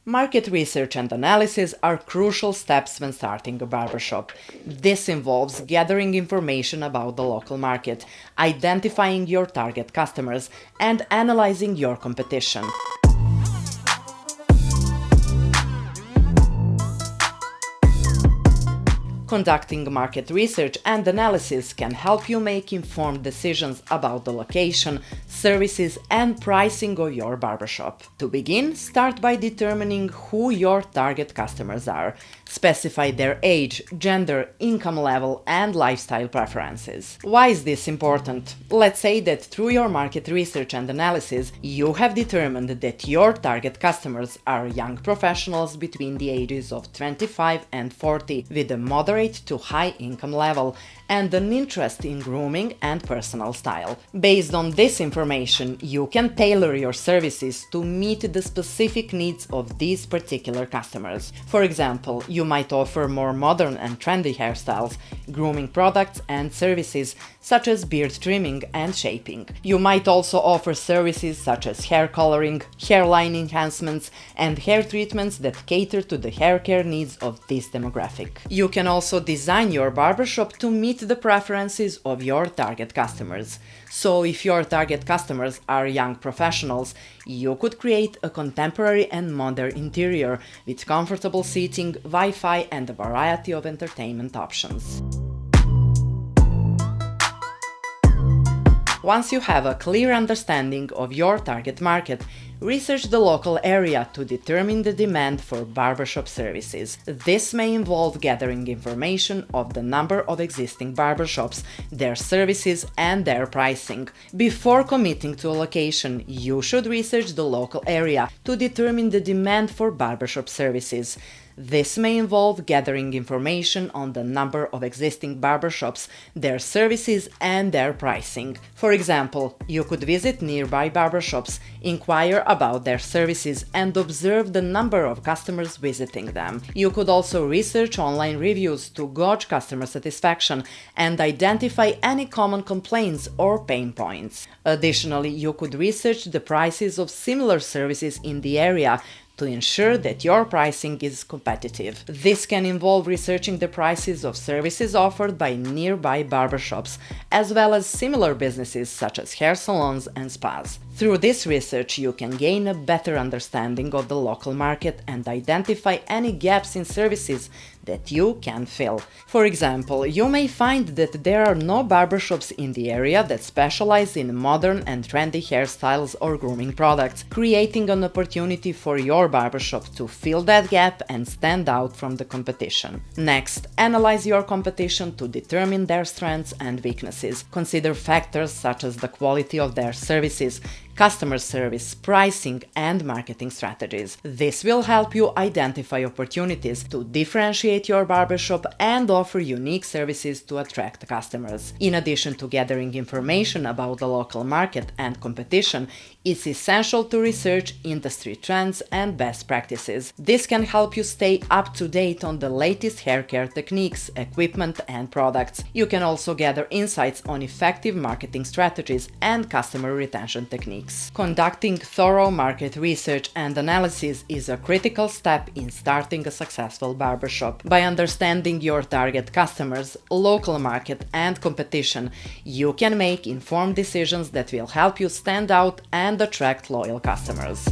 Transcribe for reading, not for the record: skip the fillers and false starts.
Market research and analysis are crucial steps when starting a barbershop. This involves gathering information about the local market, identifying your target customers, and analyzing your competition. Conducting market research and analysis can help you make informed decisions about the location, services, and pricing of your barbershop. To begin, start by determining who your target customers are. Specify their age, gender, income level, and lifestyle preferences. Why is this important? Let's say that through your market research and analysis, you have determined that your target customers are young professionals between the ages of 25 and 40 with a moderate to high income level and an interest in grooming and personal style. Based on this information, you can tailor your services to meet the specific needs of these particular customers. For example, you might offer more modern and trendy hairstyles, grooming products and services such as beard trimming and shaping. You might also offer services such as hair coloring, hairline enhancements, and hair treatments that cater to the hair care needs of this demographic. You can also design your barbershop to meet the preferences of your target customers. So if your target customers are young professionals, you could create a contemporary and modern interior with comfortable seating, Wi-Fi, and a variety of entertainment options. Once you have a clear understanding of your target market, research the local area to determine the demand for barbershop services. This may involve gathering information of the number of existing barbershops, their services, and their pricing. Before committing to a location, you should research the local area to determine the demand for barbershop services. This may involve gathering information on the number of existing barbershops, their services, and their pricing. For example, you could visit nearby barbershops, inquire about their services, and observe the number of customers visiting them. You could also research online reviews to gauge customer satisfaction and identify any common complaints or pain points. Additionally, you could research the prices of similar services in the area to ensure that your pricing is competitive. This can involve researching the prices of services offered by nearby barbershops, as well as similar businesses such as hair salons and spas. Through this research, you can gain a better understanding of the local market and identify any gaps in services that you can fill. For example, you may find that there are no barbershops in the area that specialize in modern and trendy hairstyles or grooming products, creating an opportunity for your barbershop to fill that gap and stand out from the competition. Next, analyze your competition to determine their strengths and weaknesses. Consider factors such as the quality of their services, customer service, pricing, and marketing strategies. This will help you identify opportunities to differentiate your barbershop and offer unique services to attract customers. In addition to gathering information about the local market and competition, it's essential to research industry trends and best practices. This can help you stay up to date on the latest hair care techniques, equipment, and products. You can also gather insights on effective marketing strategies and customer retention techniques. Conducting thorough market research and analysis is a critical step in starting a successful barbershop. By understanding your target customers, local market, and competition, you can make informed decisions that will help you stand out and attract loyal customers.